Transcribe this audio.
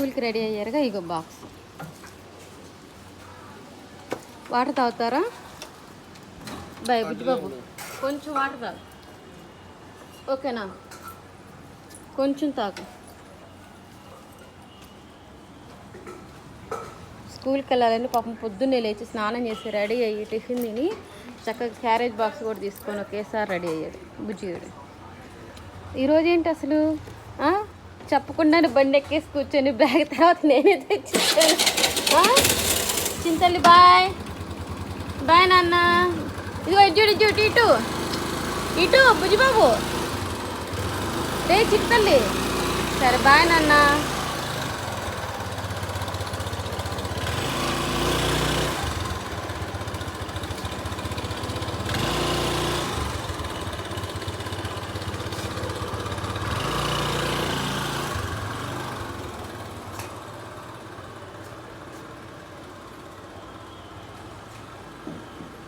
స్కూల్కి రెడీ అయ్యారుగా, ఇగో box. Water తాగుతారా? Bye Bujjibabu, కొంచెం వాటర్ తాగు, ఓకేనా? కొంచెం తాగు. స్కూల్కి వెళ్ళాలని పాపం పొద్దున్నే లేచి స్నానం చేసి రెడీ అయ్యి టిఫిన్ తిని చక్కగా క్యారేజ్ బాక్స్ కూడా తీసుకొని ఒకేసారి రెడీ అయ్యాడు బుజ్జిగాడు. ఈరోజు ఏంటి అసలు చెప్పకుండానే బండి ఎక్కేసి కూర్చొని బ్యాగ్ తర్వాత నేనే తెచ్చాను. చింతల్లి బాయ్ బాయ్ నాన్న. ఇదిగో ఇటు ఇటు ఇటు ఇటు బుజ్జిబాబు రే చింతల్లి. సరే బాయ్ నాన్న.